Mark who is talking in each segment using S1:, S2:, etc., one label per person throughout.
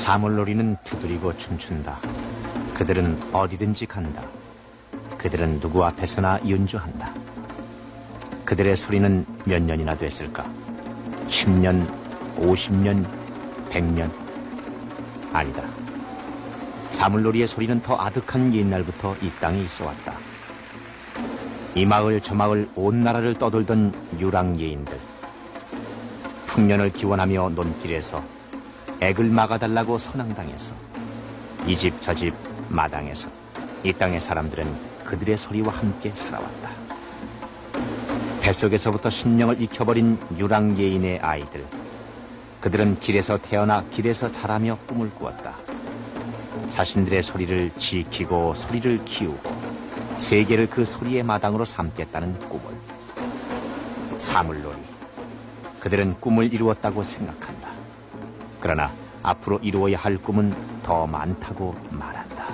S1: 사물놀이는 두드리고 춤춘다. 그들은 어디든지 간다. 그들은 누구 앞에서나 연주한다. 그들의 소리는 몇 년이나 됐을까? 10년, 50년, 100년? 아니다. 사물놀이의 소리는 더 아득한 옛날부터 이 땅에 있어왔다. 이 마을 저 마을 온 나라를 떠돌던 유랑예인들. 풍년을 기원하며 논길에서 액을 막아달라고 선앙당해서 이 집 저 집 마당에서 이 땅의 사람들은 그들의 소리와 함께 살아왔다. 뱃속에서부터 신명을 익혀버린 유랑예인의 아이들. 그들은 길에서 태어나 길에서 자라며 꿈을 꾸었다. 자신들의 소리를 지키고 소리를 키우고 세계를 그 소리의 마당으로 삼겠다는 꿈을. 사물놀이. 그들은 꿈을 이루었다고 생각한다. 그러나 앞으로 이루어야 할 꿈은 더 많다고 말한다.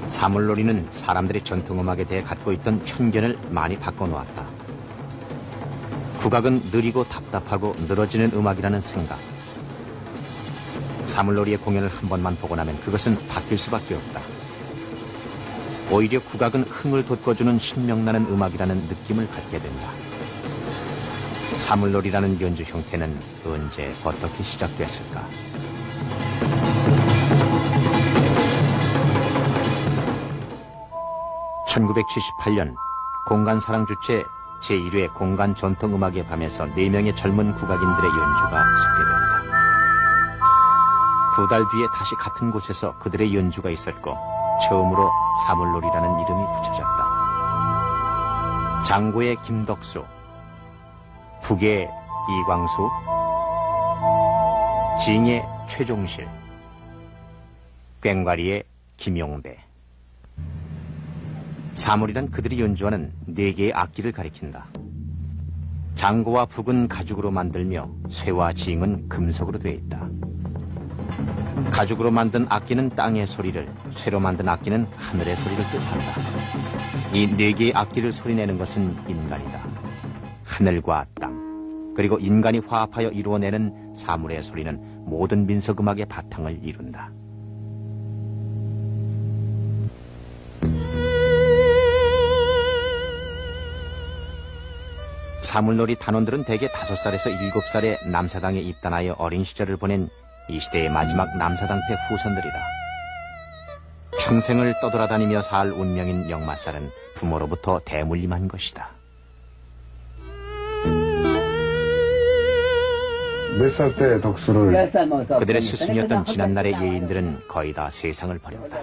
S1: 사물놀이는 사람들이 전통음악에 대해 갖고 있던 편견을 많이 바꿔놓았다. 국악은 느리고 답답하고 늘어지는 음악이라는 생각. 사물놀이의 공연을 한 번만 보고 나면 그것은 바뀔 수밖에 없다. 오히려 국악은 흥을 돋궈주는 신명나는 음악이라는 느낌을 갖게 된다. 사물놀이라는 연주 형태는 언제 어떻게 시작됐을까? (1978년) 공간사랑 주최 제1회 공간 전통음악의 밤에서 4명의 젊은 국악인들의 연주가 소개된다. 2달 뒤에 다시 같은 곳에서 그들의 연주가 있었고 처음으로 사물놀이라는 이름이 붙여졌다. 장고의 김덕수, 북의 이광수, 징의 최종실, 꽹과리의 김용배. 사물이란 그들이 연주하는 4개의 악기를 가리킨다. 장고와 북은 가죽으로 만들며 쇠와 징은 금속으로 되어 있다. 가죽으로 만든 악기는 땅의 소리를, 쇠로 만든 악기는 하늘의 소리를 뜻한다. 이 4개의 악기를 소리내는 것은 인간이다. 하늘과 땅, 그리고 인간이 화합하여 이루어내는 사물의 소리는 모든 민속음악의 바탕을 이룬다. 사물놀이 단원들은 대개 5살에서 7살에 남사당에 입단하여 어린 시절을 보낸 이 시대의 마지막 남사당패 후손들이다. 평생을 떠돌아다니며 살 운명인 역마살은 부모로부터 대물림한 것이다.
S2: 몇 살 때 덕수를?
S1: 그들의 스승이었던 지난날의 예인들은 거의 다 세상을 버렸다.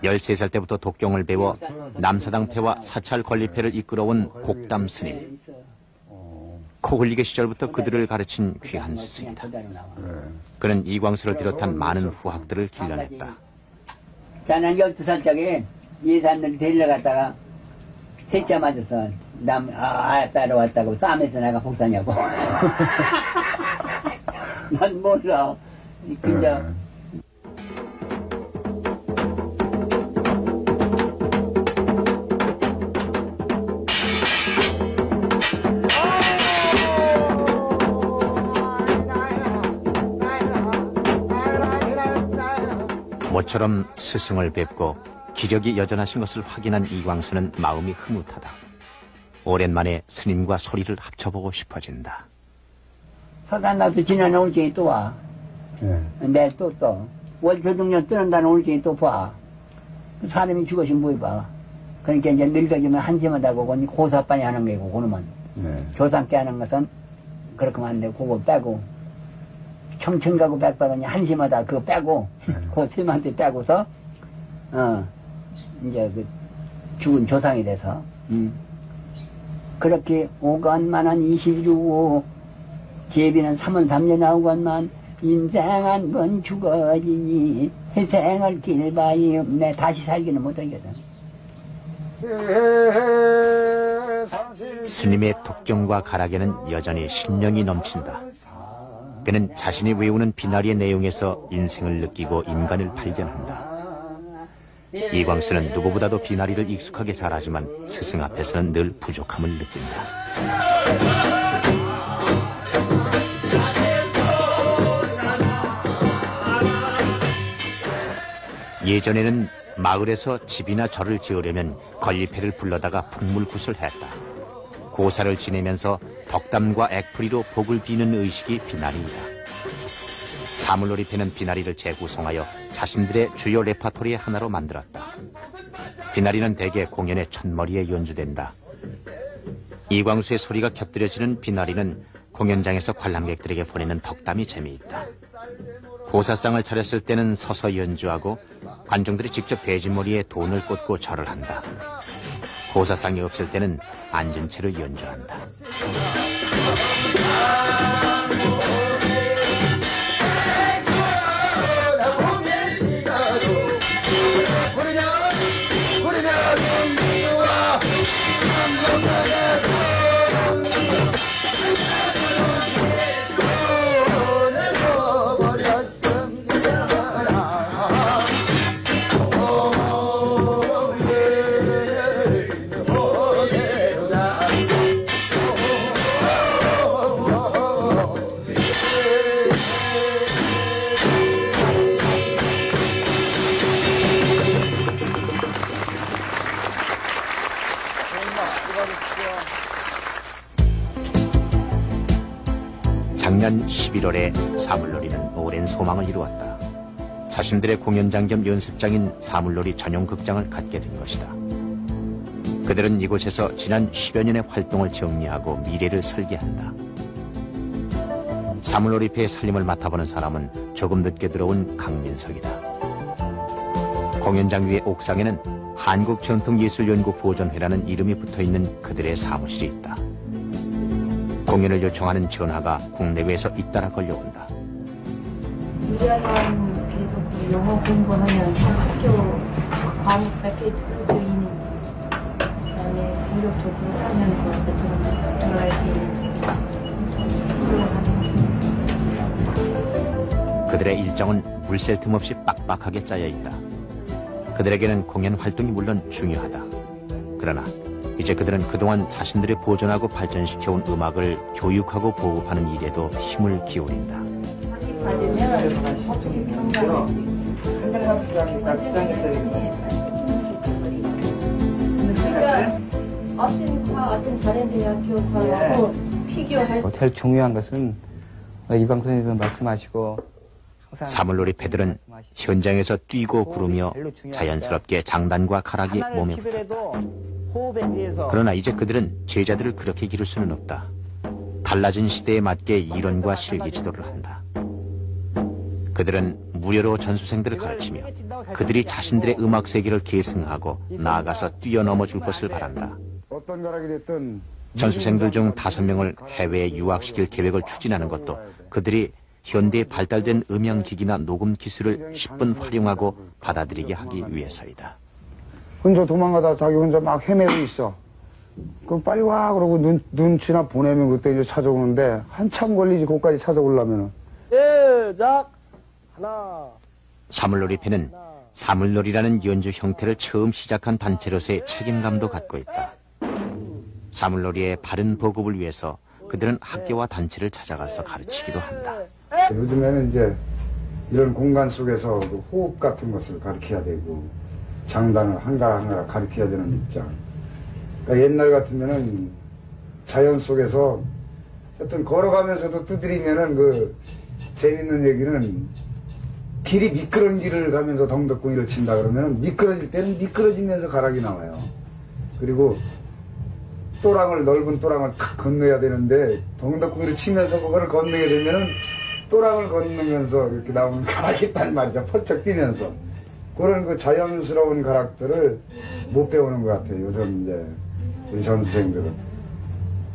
S1: 13살 때부터 독경을 배워 남사당패와 사찰 관리패를 이끌어온 곡담 스님. 코흘리게 시절부터 그들을 가르친 귀한 스승이다. 그는 이광수를 비롯한 많은 후학들을 길러냈다.
S3: 난 12살 적에 예산들이 데리러 갔다가 셋째 맞아서 따로 왔다고 싸움에서 내가 복사냐고. 난 몰라. 그냥
S1: 모처럼 스승을 뵙고 기력이 여전하신 것을 확인한 이광수는 마음이 흐뭇하다. 오랜만에 스님과 소리를 합쳐보고 싶어진다.
S3: 서산나도 지난 올경이 또 와. 내일 또. 월조중년 뜨는 날 올경이 또 봐. 사람이 죽으시면 뭐 봐. 그러니까 이제 늙어지면 한심하다고 고사반이 하는 거고, 그놈은. 조상께 하는 것은 그렇게 하면 안 되고, 그거 빼고. 청춘 가고 백발은 한심하다 그거 빼고 그 스님한테 빼고서 이제 그 죽은 조상이 돼서 그렇게 오간만한 26 제비는 3월 3년 나오건만 인생 한 번 죽어지니 회생을 길바이 없네. 다시 살기는 못하거든.
S1: 스님의 독경과 가락에는 여전히 신령이 넘친다. 그는 자신이 외우는 비나리의 내용에서 인생을 느끼고 인간을 발견한다. 이광수는 누구보다도 비나리를 익숙하게 잘하지만 스승 앞에서는 늘 부족함을 느낀다. 예전에는 마을에서 집이나 절을 지으려면 건리패를 불러다가 풍물굿을 했다. 고사를 지내면서 덕담과 액풀이로 복을 비는 의식이 비나리이다. 사물놀이패는 비나리를 재구성하여 자신들의 주요 레파토리의 하나로 만들었다. 비나리는 대개 공연의 첫머리에 연주된다. 이광수의 소리가 곁들여지는 비나리는 공연장에서 관람객들에게 보내는 덕담이 재미있다. 고사상을 차렸을 때는 서서 연주하고 관중들이 직접 대진머리에 돈을 꽂고 절을 한다. 고사상이 없을 때는 앉은 채로 연주한다. 작년 11월에 사물놀이는 오랜 소망을 이루었다. 자신들의 공연장 겸 연습장인 사물놀이 전용 극장을 갖게 된 것이다. 그들은 이곳에서 지난 10여 년의 활동을 정리하고 미래를 설계한다. 사물놀이패의 살림을 맡아보는 사람은 조금 늦게 들어온 강민석이다. 공연장 위의 옥상에는 한국전통예술연구보존회라는 이름이 붙어있는 그들의 사무실이 있다. 공연을 요청하는 전화가 국내외에서 잇따라 걸려온다.
S4: 1년간 계속 영어 공부하면 학교 과목 밖에 들어있는 그다음에 본격적으로 3년 거기서 들어야지.
S1: 그들의 일정은 물샐 틈 없이 빡빡하게 짜여 있다. 그들에게는 공연 활동이 물론 중요하다. 그러나 이제 그들은 그동안 자신들이 보존하고 발전시켜온 음악을 교육하고 보급하는 일에도 힘을 기울인다.
S4: 어떤 다른 대학교 가고 피규어
S5: 제일 중요한 것은 이광수 선생님도 말씀하시고
S1: 사물놀이패들은 현장에서 뛰고 구르며 자연스럽게 장단과 가락이 몸에 붙었다. 그러나 이제 그들은 제자들을 그렇게 기를 수는 없다. 달라진 시대에 맞게 이론과 실기 지도를 한다. 그들은 무료로 전수생들을 가르치며 그들이 자신들의 음악 세계를 계승하고 나아가서 뛰어넘어 줄 것을 바란다.
S2: 어떤 가락이 됐든
S1: 전수생들 중 5명을 해외에 유학시킬 계획을 추진하는 것도 그들이 현대에 발달된 음향기기나 녹음 기술을 10분 활용하고 받아들이게 하기 위해서이다.
S2: 혼자 도망가다 자기 혼자 막 헤매고 있어. 그럼 빨리 와 그러고 눈치나 보내면 그때 이제 찾아오는데 한참 걸리지 거기까지 찾아오려면은.
S5: 시작! 하나.
S1: 사물놀이패는 사물놀이라는 연주 형태를 처음 시작한 단체로서의 책임감도 갖고 있다. 사물놀이의 바른 보급을 위해서 그들은 학교와 단체를 찾아가서 가르치기도 한다.
S2: 요즘에는 이제 이런 공간 속에서 그 호흡 같은 것을 가르쳐야 되고 장단을 한가라 가르쳐야 되는 입장. 그러니까 옛날 같으면은 자연 속에서 하여튼 걸어가면서도 두드리면은 그 재밌는 얘기는 길이 미끄러운 길을 가면서 덩덕궁이를 친다 그러면은 미끄러질 때는 미끄러지면서 가락이 나와요. 그리고 넓은 또랑을 탁 건너야 되는데 덩덕궁이를 치면서 그거를 건너야 되면은 또랑을 건너면서 이렇게 나오는 가락이 있단 말이죠. 펄쩍 뛰면서. 그런 그 자연스러운 가락들을 못 배우는 것 같아요. 요즘 이제 우리 전수생들은.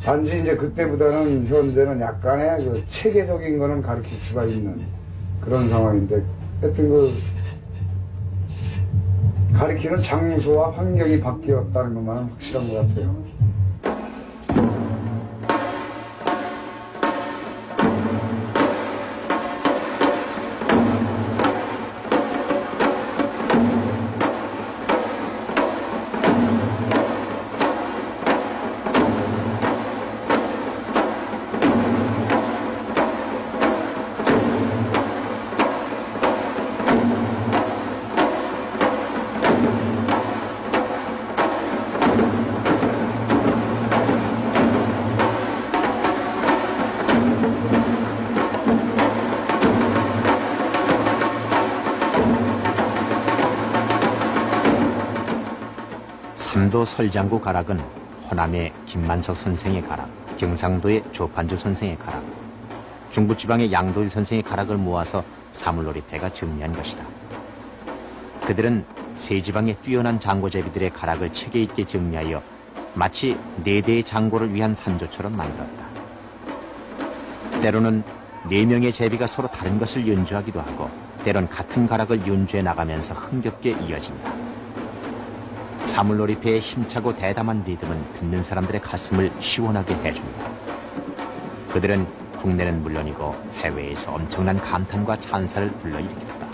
S2: 단지 이제 그때보다는 현재는 약간의 그 체계적인 거는 가르칠 수가 있는 그런 상황인데, 하여튼 그 가르치는 장소와 환경이 바뀌었다는 것만은 확실한 것 같아요.
S1: 삼도 설장구 가락은 호남의 김만석 선생의 가락, 경상도의 조판주 선생의 가락, 중부지방의 양도일 선생의 가락을 모아서 사물놀이패가 정리한 것이다. 그들은 세 지방의 뛰어난 장고제비들의 가락을 체계 있게 정리하여 마치 4대의 장고를 위한 산조처럼 만들었다. 때로는 4명의 제비가 서로 다른 것을 연주하기도 하고, 때론 같은 가락을 연주해 나가면서 흥겹게 이어진다. 사물놀이패의 힘차고 대담한 리듬은 듣는 사람들의 가슴을 시원하게 해줍니다. 그들은 국내는 물론이고 해외에서 엄청난 감탄과 찬사를 불러일으켰다.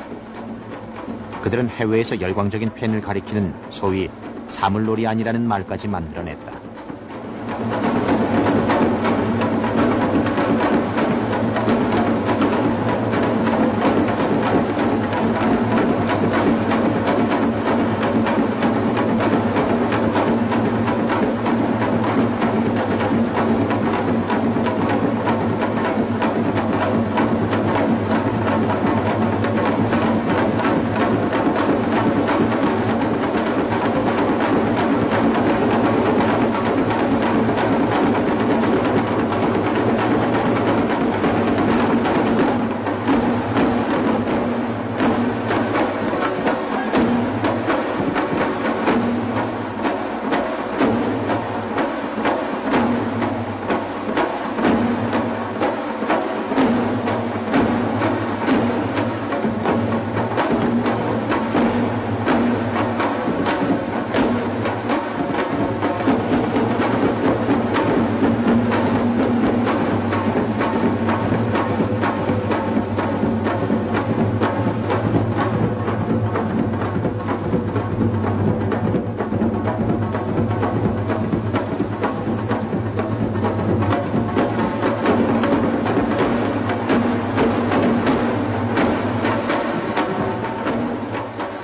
S1: 그들은 해외에서 열광적인 팬을 가리키는 소위 사물놀이안이라는 말까지 만들어냈다.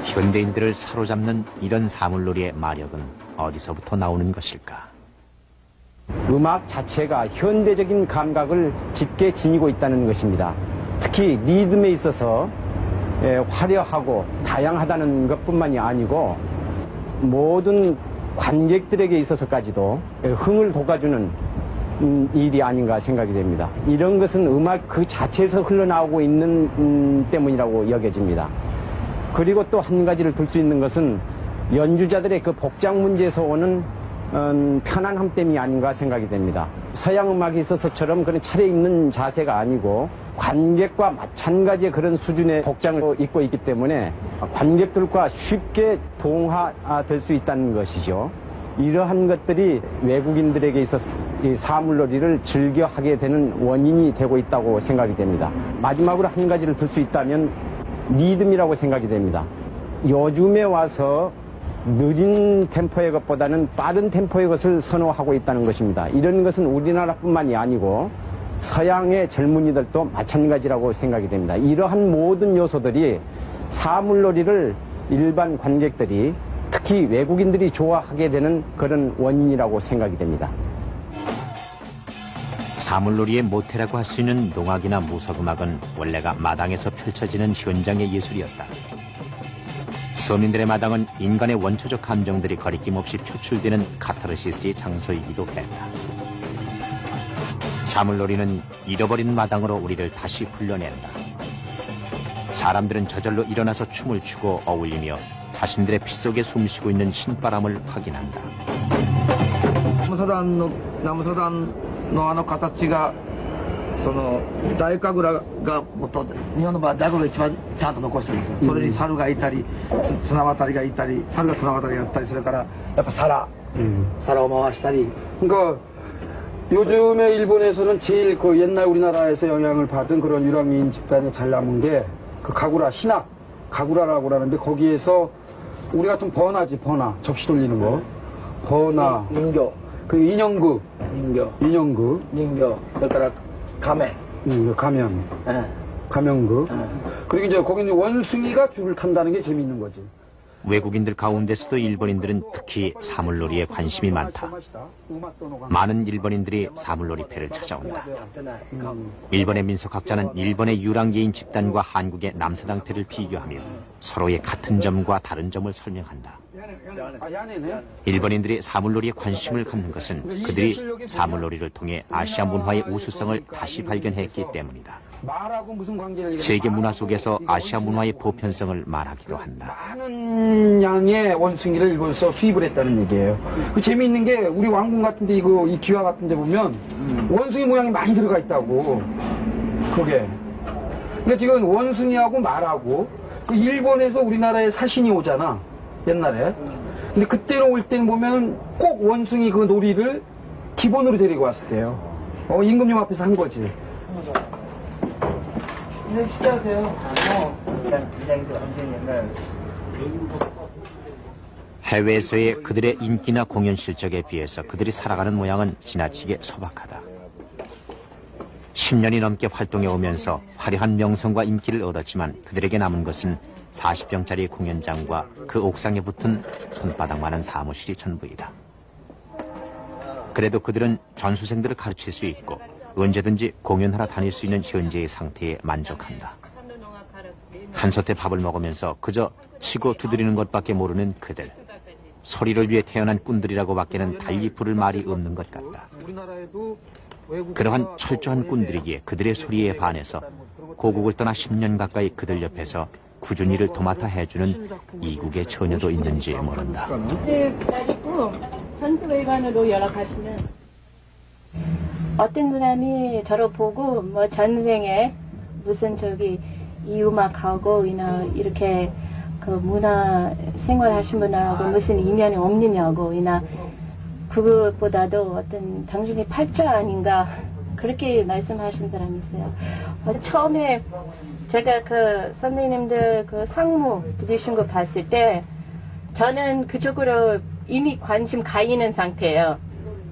S1: 현대인들을 사로잡는 이런 사물놀이의 마력은 어디서부터 나오는 것일까?
S6: 음악 자체가 현대적인 감각을 짙게 지니고 있다는 것입니다. 특히 리듬에 있어서 화려하고 다양하다는 것뿐만이 아니고 모든 관객들에게 있어서까지도 흥을 돋아주는 일이 아닌가 생각이 됩니다. 이런 것은 음악 그 자체에서 흘러나오고 있는 때문이라고 여겨집니다. 그리고 또 한 가지를 들 수 있는 것은 연주자들의 그 복장 문제에서 오는 편안함 때문이 아닌가 생각이 됩니다. 서양 음악에 있어서처럼 그런 차려입는 자세가 아니고 관객과 마찬가지의 그런 수준의 복장을 입고 있기 때문에 관객들과 쉽게 동화될 수 있다는 것이죠. 이러한 것들이 외국인들에게 있어서 이 사물놀이를 즐겨 하게 되는 원인이 되고 있다고 생각이 됩니다. 마지막으로 한 가지를 들 수 있다면 리듬이라고 생각이 됩니다. 요즘에 와서 느린 템포의 것보다는 빠른 템포의 것을 선호하고 있다는 것입니다. 이런 것은 우리나라뿐만이 아니고 서양의 젊은이들도 마찬가지라고 생각이 됩니다. 이러한 모든 요소들이 사물놀이를 일반 관객들이 특히 외국인들이 좋아하게 되는 그런 원인이라고 생각이 됩니다.
S1: 사물놀이의 모태라고 할 수 있는 농악이나 무속음악은 원래가 마당에서 펼쳐지는 현장의 예술이었다. 서민들의 마당은 인간의 원초적 감정들이 거리낌 없이 표출되는 카타르시스의 장소이기도 했다. 사물놀이는 잃어버린 마당으로 우리를 다시 불러낸다. 사람들은 저절로 일어나서 춤을 추고 어울리며 자신들의 피 속에 숨쉬고 있는 신바람을 확인한다.
S7: ナムサダンのあの形がその大神楽がもっと日本の場合大神楽が一番ちゃんと残してるんですよ、それに猿がいたり綱渡りがいたり猿が綱渡りやったりそれからやっぱ皿を回したり
S8: 그러니까 요즘에 일본에서는 제일 그 옛날 우리나라에서 영향을 받은 그런 유랑민 집단이 잘 남은 게 그 가구라 신학 가구라라고 하는데 거기에서 우리 같은 번화지 번화 접시 돌리는 거 번화
S7: 인교
S8: 그 인형극
S7: 인교 그러니까 가면
S8: 가면
S7: 예.
S8: 가면극 그리고 이제 거기는 원숭이가 줄을 탄다는 게 재미있는 거지.
S1: 외국인들 가운데서도 일본인들은 특히 사물놀이에 관심이 많다. 많은 일본인들이 사물놀이패를 찾아온다. 일본의 민속학자는 일본의 유랑예인 집단과 한국의 남사당패를 비교하며 서로의 같은 점과 다른 점을 설명한다. 일본인들이 사물놀이에 관심을 갖는 것은 그들이 사물놀이를 통해 아시아 문화의 우수성을 다시 발견했기 때문이다. 세계 문화 속에서 아시아 문화의 보편성을 말하기도 한다.
S8: 많은 양의 원숭이를 일본에서 수입을 했다는 얘기예요. 그 재미있는 게 우리 왕궁 같은데 이 기와 같은데 보면 원숭이 모양이 많이 들어가 있다고. 그게. 근데 지금 원숭이하고 말하고 그 일본에서 우리나라에 사신이 오잖아. 옛날에. 근데 그때로 올 때는 보면 꼭 원숭이 그 놀이를 기본으로 데리고 왔을 때요. 임금님 앞에서 한 거지.
S3: 네, 시작하세요. 부장도 완전 옛날.
S1: 해외에서의 그들의 인기나 공연 실적에 비해서 그들이 살아가는 모양은 지나치게 소박하다. 10년이 넘게 활동해 오면서 화려한 명성과 인기를 얻었지만 그들에게 남은 것은 40평짜리 공연장과 그 옥상에 붙은 손바닥만한 사무실이 전부이다. 그래도 그들은 전수생들을 가르칠 수 있고 언제든지 공연하러 다닐 수 있는 현재의 상태에 만족한다. 한솥에 밥을 먹으면서 그저 치고 두드리는 것밖에 모르는 그들. 소리를 위해 태어난 꾼들이라고 밖에는 달리 부를 말이 없는 것 같다. 그러한 철저한 꾼들이기에 그들의 소리에 반해서 고국을 떠나 10년 가까이 그들 옆에서 꾸준히 일을 도맡아 해주는 이국의 처녀도 있는지 모른다.
S4: 기다리고 전수회관으로 연락하시면 어떤 사람이 저를 보고 뭐 전생에 무슨 이 음악하고 이렇게 그 문화 생활하신 분하고 무슨 인연이 없느냐고 그것보다도 어떤 당신이 팔자 아닌가 그렇게 말씀하신 사람이 있어요. 처음에 제가 그 선생님들 그 상무 들으신 거 봤을 때 저는 그쪽으로 이미 관심 가 있는 상태예요.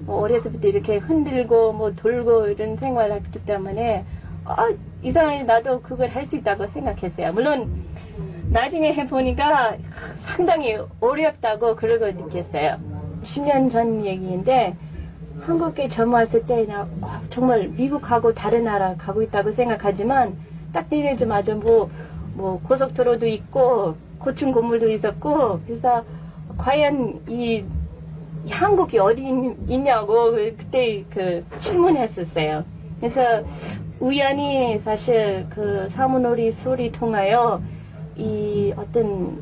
S4: 어려서부터 이렇게 흔들고 돌고 이런 생활을 했기 때문에 이상하게 나도 그걸 할 수 있다고 생각했어요. 물론 나중에 해보니까 상당히 어렵다고 그러고 느꼈어요. 10년 전 얘기인데 한국에 처음 왔을 때 그냥 정말 미국하고 다른 나라 가고 있다고 생각하지만 딱 내리자마자 뭐 고속도로도 있고 고층 건물도 있었고 그래서 과연 이 한국이 어디 있냐고 그때 그 질문했었어요. 그래서 우연히 사실 그 사물놀이 소리 통하여 이 어떤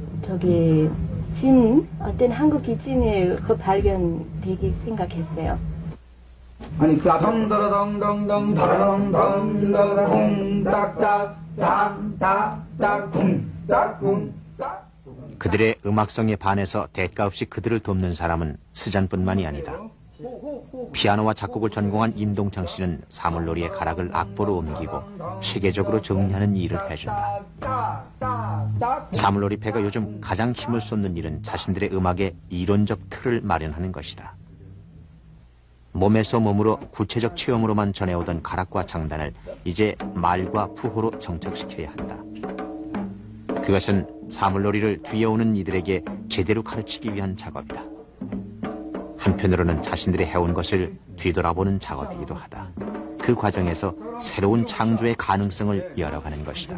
S4: 어떤 한국의 찐의 그 발견되기 생각했어요.
S8: 아니 덩더덩덩덩 더덩덩덩 딱딱딱딱쿵딱쿵딱
S1: 그들의 음악성에 반해서 대가 없이 그들을 돕는 사람은 스잔뿐만이 아니다. 피아노와 작곡을 전공한 임동창 씨는 사물놀이의 가락을 악보로 옮기고 체계적으로 정리하는 일을 해준다. 사물놀이패가 요즘 가장 힘을 쏟는 일은 자신들의 음악에 이론적 틀을 마련하는 것이다. 몸에서 몸으로 구체적 체험으로만 전해오던 가락과 장단을 이제 말과 푸호로 정착시켜야 한다. 그것은 사물놀이를 뒤에 오는 이들에게 제대로 가르치기 위한 작업이다. 한편으로는 자신들이 해온 것을 뒤돌아보는 작업이기도 하다. 그 과정에서 새로운 창조의 가능성을 열어가는 것이다.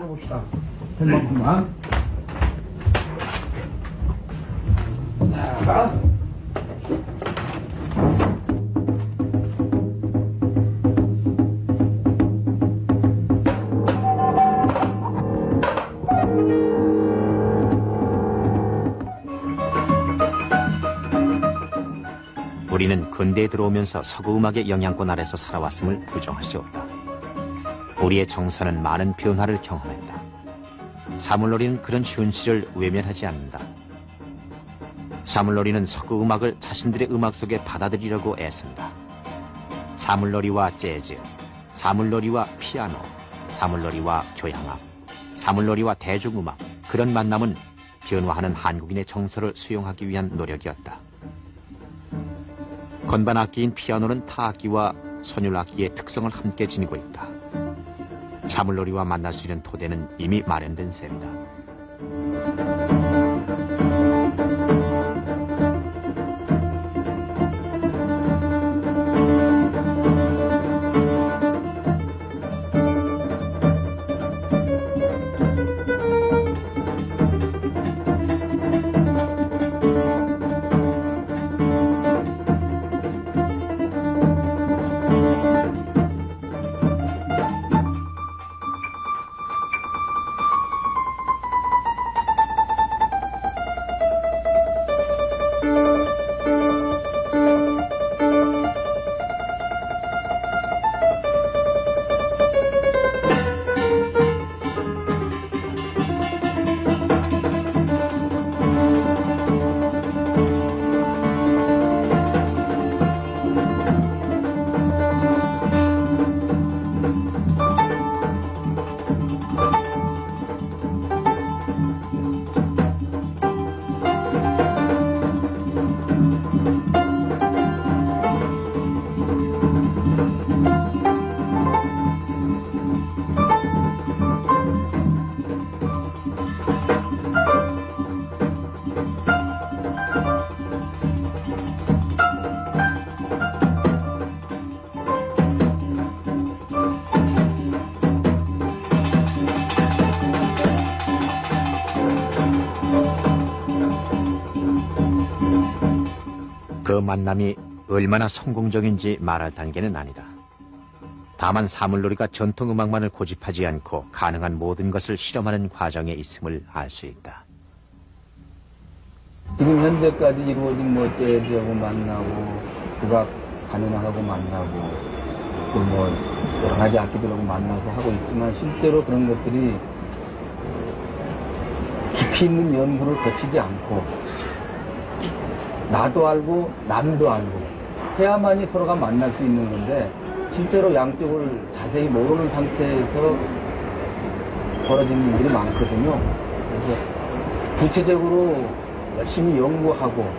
S1: 우리는 근대에 들어오면서 서구 음악의 영향권 아래서 살아왔음을 부정할 수 없다. 우리의 정서는 많은 변화를 경험했다. 사물놀이는 그런 현실을 외면하지 않는다. 사물놀이는 서구 음악을 자신들의 음악 속에 받아들이려고 애쓴다. 사물놀이와 재즈, 사물놀이와 피아노, 사물놀이와 교향악, 사물놀이와 대중음악, 그런 만남은 변화하는 한국인의 정서를 수용하기 위한 노력이었다. 건반악기인 피아노는 타악기와 선율악기의 특성을 함께 지니고 있다. 사물놀이와 만날 수 있는 토대는 이미 마련된 셈이다. 그 만남이 얼마나 성공적인지 말할 단계는 아니다. 다만 사물놀이가 전통음악만을 고집하지 않고 가능한 모든 것을 실험하는 과정에 있음을 알 수 있다.
S8: 지금 현재까지 이루어진 뭐 재즈하고 만나고 국악 관현악하고 만나고 또 뭐 여러 가지 악기들하고 만나서 하고 있지만 실제로 그런 것들이 깊이 있는 연구를 거치지 않고 나도 알고 남도 알고 해야만이 서로가 만날 수 있는 건데 실제로 양쪽을 자세히 모르는 상태에서 벌어지는 일들이 많거든요. 그래서 구체적으로 열심히 연구하고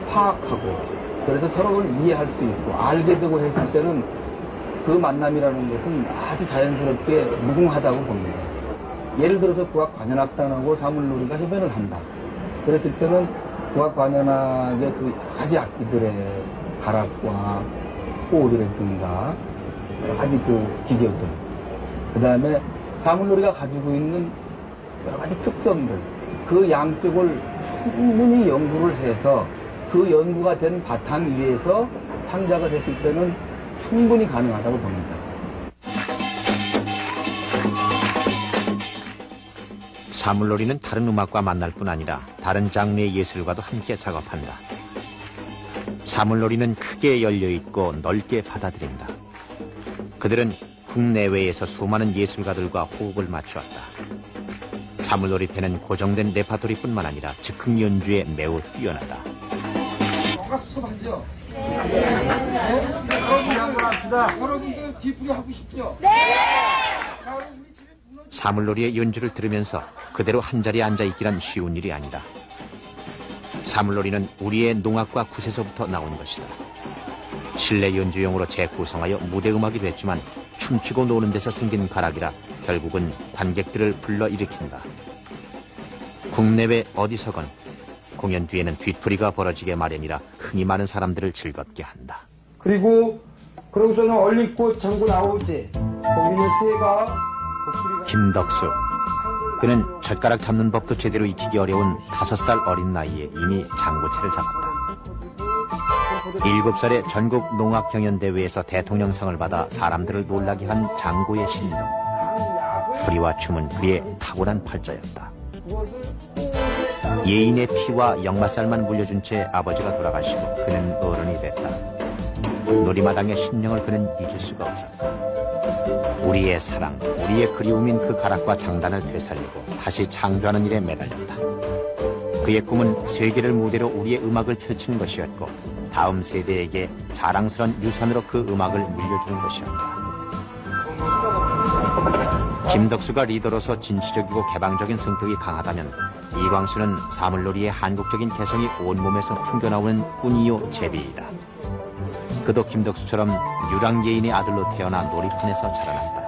S8: 파악하고 그래서 서로를 이해할 수 있고 알게 되고 했을 때는 그 만남이라는 것은 아주 자연스럽게 무궁하다고 봅니다. 예를 들어서 국악 관현악단하고 사물놀이가 협연을 한다. 그랬을 때는 국악 관현악의 그 여러 가지 악기들의 가락과 호흡이라든가 여러 가지 그 기교들, 그 다음에 사물놀이가 가지고 있는 여러 가지 특성들, 그 양쪽을 충분히 연구를 해서 그 연구가 된 바탕 위에서 창작을 했을 때는 충분히 가능하다고 봅니다.
S1: 사물놀이는 다른 음악과 만날 뿐 아니라 다른 장르의 예술과도 함께 작업한다. 사물놀이는 크게 열려있고 넓게 받아들인다. 그들은 국내외에서 수많은 예술가들과 호흡을 맞추었다. 사물놀이 팬은 고정된 레파토리뿐만 아니라 즉흥 연주에 매우 뛰어나다.
S8: 뭔가 섭섭하죠? 네. 여러분 한번 합시다. 여러분들 뒤풀이 하고 싶죠? 네. 자, 우리 집에
S1: 사물놀이의 연주를 들으면서 그대로 한자리에 앉아있기란 쉬운 일이 아니다. 사물놀이는 우리의 농악과 구세서부터 나온 것이다. 실내 연주용으로 재구성하여 무대음악이 됐지만 춤추고 노는 데서 생긴 가락이라 결국은 관객들을 불러일으킨다. 국내외 어디서건 공연 뒤에는 뒤풀이가 벌어지게 마련이라 흥이 많은 사람들을 즐겁게 한다.
S8: 그리고 그러고서는 얼리꽃 장구 나오지. 거기는 새가 목소리가.
S1: 김덕수. 그는 젓가락 잡는 법도 제대로 익히기 어려운 5살 어린 나이에 이미 장구채를 잡았다. 7살에 전국 농악경연대회에서 대통령상을 받아 사람들을 놀라게 한 장구의 신동. 소리와 춤은 그의 탁월한 팔자였다. 예인의 피와 역마살만 물려준 채 아버지가 돌아가시고 그는 어른이 됐다. 놀이마당에 심령을 그는 잊을 수가 없었다. 우리의 사랑, 우리의 그리움인 그 가락과 장단을 되살리고 다시 창조하는 일에 매달렸다. 그의 꿈은 세계를 무대로 우리의 음악을 펼치는 것이었고 다음 세대에게 자랑스러운 유산으로 그 음악을 물려주는 것이었다. 김덕수가 리더로서 진취적이고 개방적인 성격이 강하다면 이광수는 사물놀이의 한국적인 개성이 온몸에서 풍겨나오는 꾼이요 제비이다. 그도 김덕수처럼 유랑예인의 아들로 태어나 놀이판에서 자라났다.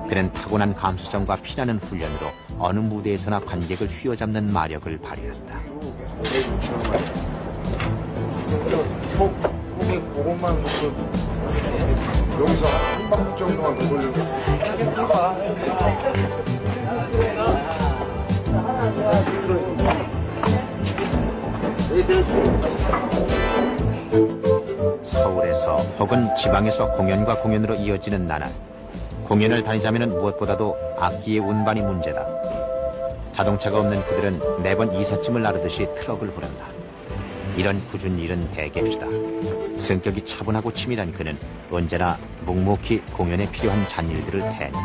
S1: 그는 타고난 감수성과 피나는 훈련으로 어느 무대에서나 관객을 휘어잡는 마력을 발휘한다.
S2: 그것만 여기서 한 바퀴 정도만 더 돌리고.
S1: 서울에서 혹은 지방에서 공연과 공연으로 이어지는 나날. 공연을 다니자면 무엇보다도 악기의 운반이 문제다. 자동차가 없는 그들은 매번 이삿짐을 나르듯이 트럭을 부른다. 이런 굳은 일은 대개시다. 성격이 차분하고 치밀한 그는 언제나 묵묵히 공연에 필요한 잔일들을 해낸다.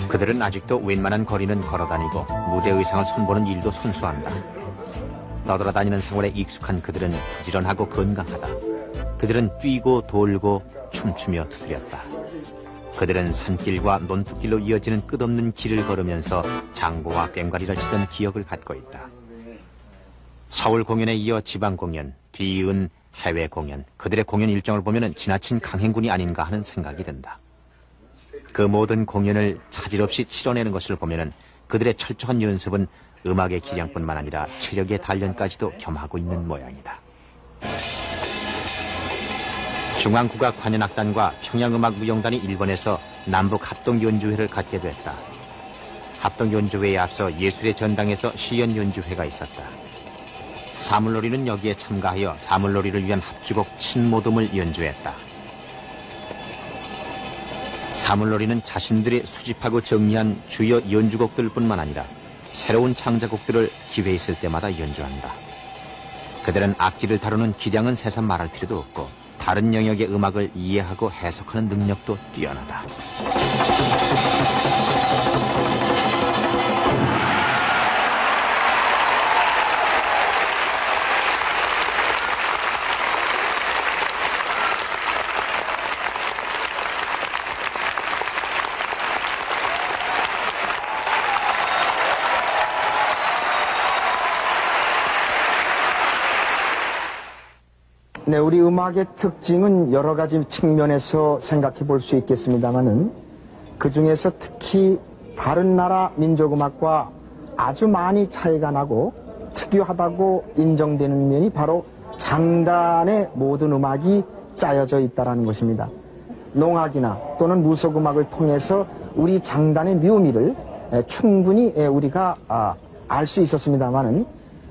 S1: 그들은 아직도 웬만한 거리는 걸어다니고 무대 의상을 손보는 일도 손수한다. 떠돌아다니는 생활에 익숙한 그들은 부지런하고 건강하다. 그들은 뛰고 돌고 춤추며 두드렸다. 그들은 산길과 논둑길로 이어지는 끝없는 길을 걸으면서 장구와 꽹과리를 치던 기억을 갖고 있다. 서울 공연에 이어 지방 공연, 뒤이은 해외 공연, 그들의 공연 일정을 보면 지나친 강행군이 아닌가 하는 생각이 든다. 그 모든 공연을 차질 없이 치러내는 것을 보면 그들의 철저한 연습은 음악의 기량뿐만 아니라 체력의 단련까지도 겸하고 있는 모양이다. 중앙국악관현악단과 평양음악무용단이 일본에서 남북 합동연주회를 갖게 됐다. 합동연주회에 앞서 예술의 전당에서 시연연주회가 있었다. 사물놀이는 여기에 참가하여 사물놀이를 위한 합주곡 친모듬을 연주했다. 사물놀이는 자신들이 수집하고 정리한 주요 연주곡들뿐만 아니라 새로운 창작곡들을 기회 있을 때마다 연주한다. 그들은 악기를 다루는 기량은 새삼 말할 필요도 없고 다른 영역의 음악을 이해하고 해석하는 능력도 뛰어나다.
S9: 네, 우리 음악의 특징은 여러 가지 측면에서 생각해 볼 수 있겠습니다만은 그 중에서 특히 다른 나라 민족음악과 아주 많이 차이가 나고 특유하다고 인정되는 면이 바로 장단의 모든 음악이 짜여져 있다는 것입니다. 농악이나 또는 무속음악을 통해서 우리 장단의 묘미를 충분히 우리가 알 수 있었습니다만은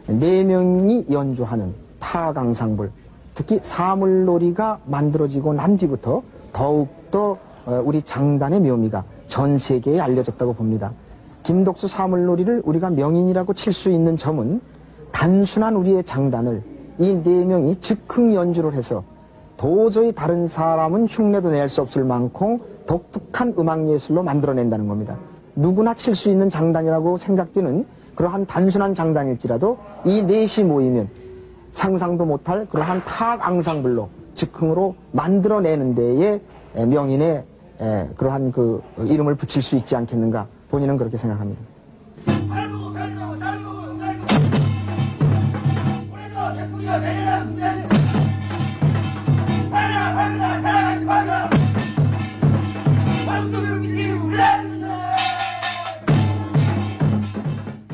S9: 4명이 연주하는 타악앙상블, 특히 사물놀이가 만들어지고 난 뒤부터 더욱더 우리 장단의 묘미가 전 세계에 알려졌다고 봅니다. 김덕수 사물놀이를 우리가 명인이라고 칠 수 있는 점은 단순한 우리의 장단을 이 4명이 즉흥 연주를 해서 도저히 다른 사람은 흉내도 낼 수 없을 만큼 독특한 음악예술로 만들어낸다는 겁니다. 누구나 칠 수 있는 장단이라고 생각되는 그러한 단순한 장단일지라도 이 4이 모이면 상상도 못할 그러한 타악 앙상블로 즉흥으로 만들어내는 데에 명인의 그러한 그 이름을 붙일 수 있지 않겠는가, 본인은 그렇게 생각합니다.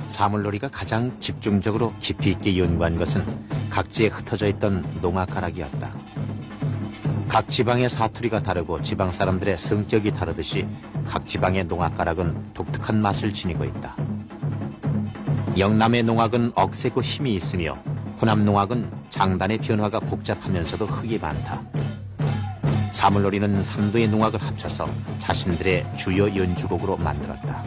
S1: 사물놀이가 가장 집중적으로 깊이 있게 연구한 것은 각지에 흩어져 있던 농악가락이었다. 각 지방의 사투리가 다르고 지방 사람들의 성격이 다르듯이 각 지방의 농악가락은 독특한 맛을 지니고 있다. 영남의 농악은 억세고 힘이 있으며 호남 농악은 장단의 변화가 복잡하면서도 흙이 많다. 사물놀이는 3도의 농악을 합쳐서 자신들의 주요 연주곡으로 만들었다.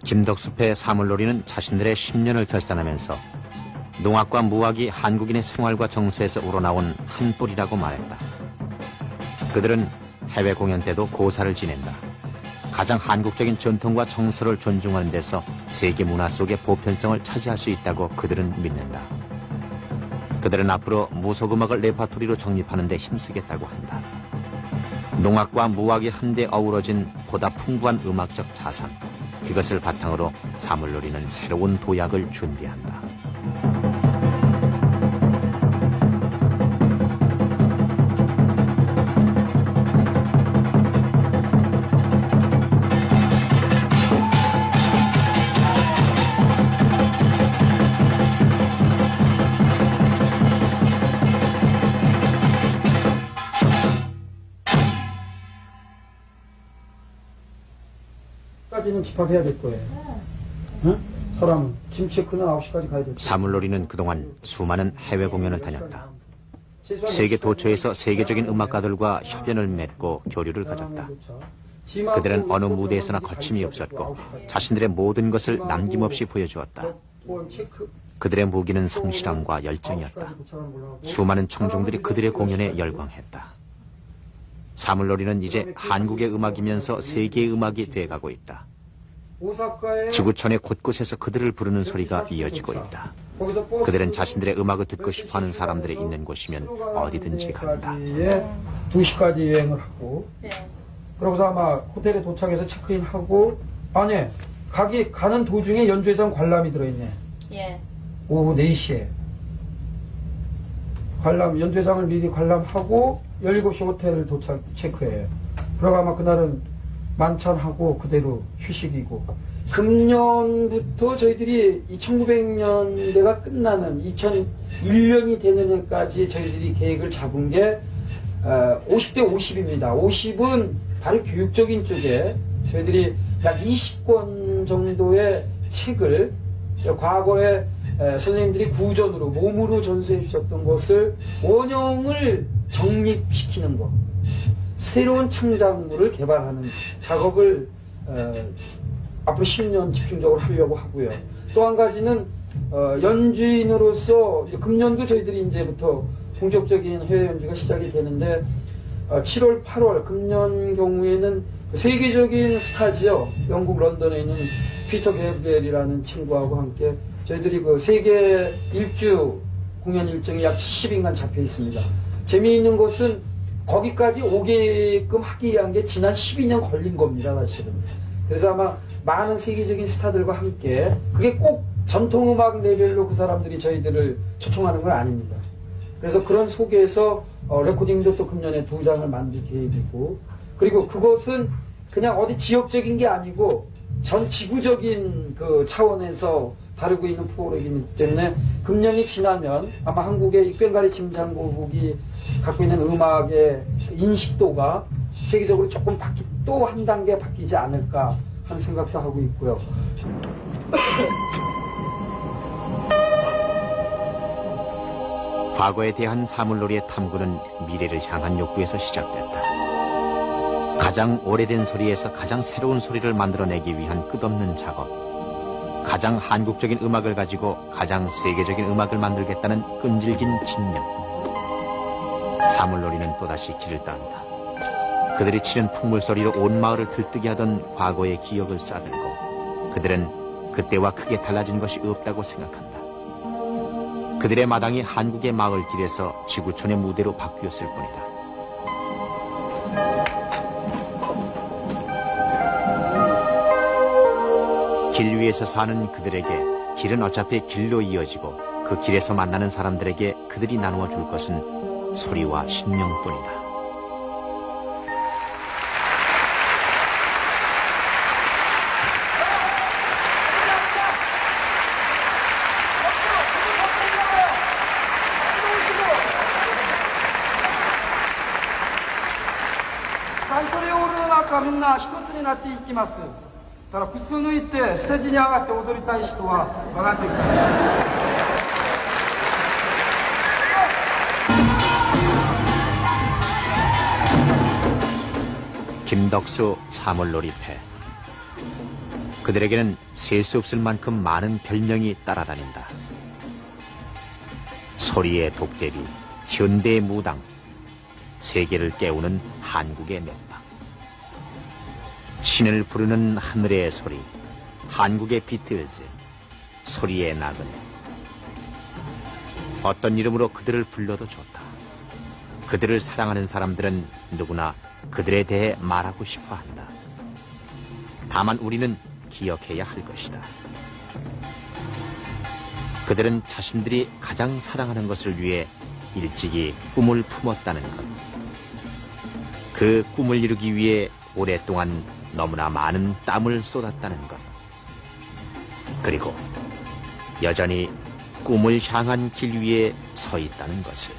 S1: 김덕숲의 사물놀이는 자신들의 10년을 결산하면서 농악과 무악이 한국인의 생활과 정서에서 우러나온 한 뿔이라고 말했다. 그들은 해외 공연 때도 고사를 지낸다. 가장 한국적인 전통과 정서를 존중하는 데서 세계 문화 속의 보편성을 차지할 수 있다고 그들은 믿는다. 그들은 앞으로 무속음악을 레파토리로 정립하는 데 힘쓰겠다고 한다. 농악과 무악이 한데 어우러진 보다 풍부한 음악적 자산, 그것을 바탕으로 사물놀이는 새로운 도약을 준비한다.
S8: 까지는 집합해야 될 거예요. 응? 사람 짐 체크는 9시까지 가야 될 거예요.
S1: 사물놀이는 그동안 수많은 해외 공연을 다녔다. 세계 도처에서 세계적인 음악가들과 협연을 맺고 교류를 가졌다. 그들은 어느 무대에서나 거침이 없었고 자신들의 모든 것을 남김없이 보여주었다. 그들의 무기는 성실함과 열정이었다. 수많은 청중들이 그들의 공연에 열광했다. 사물놀이는 이제 한국의 음악이면서 세계의 음악이 돼가고 있다. 지구촌의 곳곳에서 그들을 부르는 소리가 이어지고 있다. 그들은 자신들의 음악을 듣고 싶어하는 사람들이 있는 곳이면 어디든지 간다.
S8: 2시까지 여행을 하고 그러고서 아마 호텔에 도착해서 체크인하고 아니 가는 도중에 연주회장 관람이 들어있네.
S4: 예.
S8: 오후 4시에 연주회장을 미리 관람하고 17시 호텔을 도착 체크해요. 그러고 아마 그날은 만찬하고 그대로 휴식이고 금년부터 저희들이 1900년대가 끝나는 2001년이 되는 해까지 저희들이 계획을 잡은 게 50대 50입니다. 50은 바로 교육적인 쪽에 저희들이 약 20권 정도의 책을 과거에 선생님들이 구전으로 몸으로 전수해 주셨던 것을 원형을 정립시키는 것, 새로운 창작물을 개발하는 작업을 앞으로 10년 집중적으로 하려고 하고요. 또 한 가지는 연주인으로서 금년도 저희들이 이제부터 본격적인 해외 연주가 시작이 되는데 7월, 8월 금년 경우에는 세계적인 스타지요. 영국 런던에 있는 피터 게브리엘이라는 친구하고 함께 저희들이 그 세계 일주 공연 일정이 약 70인간 잡혀 있습니다. 재미있는 것은 거기까지 오게끔 하기 위한 게 지난 12년 걸린 겁니다, 사실은. 그래서 아마 많은 세계적인 스타들과 함께 그게 꼭 전통음악 레벨로 그 사람들이 저희들을 초청하는 건 아닙니다. 그래서 그런 속에서 레코딩도 또 금년에 2장을 만들 계획이고 그리고 그것은 그냥 어디 지역적인 게 아니고 전 지구적인 그 차원에서 다루고 있는 프로그램이기 때문에 금년이 지나면 아마 한국의 꽹과리 짐장고국이 갖고 있는 음악의 인식도가 세계적으로 조금 또 한 단계 바뀌지 않을까 하는 생각도 하고 있고요.
S1: 과거에 대한 사물놀이의 탐구는 미래를 향한 욕구에서 시작됐다. 가장 오래된 소리에서 가장 새로운 소리를 만들어내기 위한 끝없는 작업. 가장 한국적인 음악을 가지고 가장 세계적인 음악을 만들겠다는 끈질긴 집념. 사물놀이는 또다시 길을 따른다. 그들이 치는 풍물소리로 온 마을을 들뜨게 하던 과거의 기억을 싸들고 그들은 그때와 크게 달라진 것이 없다고 생각한다. 그들의 마당이 한국의 마을길에서 지구촌의 무대로 바뀌었을 뿐이다. 길 위에서 사는 그들에게 길은 어차피 길로 이어지고 그 길에서 만나는 사람들에게 그들이 나누어 줄 것은 소리와 신명뿐이다.
S8: 산토리에 오르는中みんな一つになっていきます。だから靴脱いでステージに上がって踊りたい人は上がってください。
S1: 김덕수 사물놀이패. 그들에게는 셀 수 없을 만큼 많은 별명이 따라다닌다. 소리의 독대리, 현대의 무당, 세계를 깨우는 한국의 맥박. 신을 부르는 하늘의 소리, 한국의 비틀즈, 소리의 나그네. 어떤 이름으로 그들을 불러도 좋다. 그들을 사랑하는 사람들은 누구나 그들에 대해 말하고 싶어 한다. 다만 우리는 기억해야 할 것이다. 그들은 자신들이 가장 사랑하는 것을 위해 일찍이 꿈을 품었다는 것. 그 꿈을 이루기 위해 오랫동안 너무나 많은 땀을 쏟았다는 것. 그리고 여전히 꿈을 향한 길 위에 서 있다는 것을.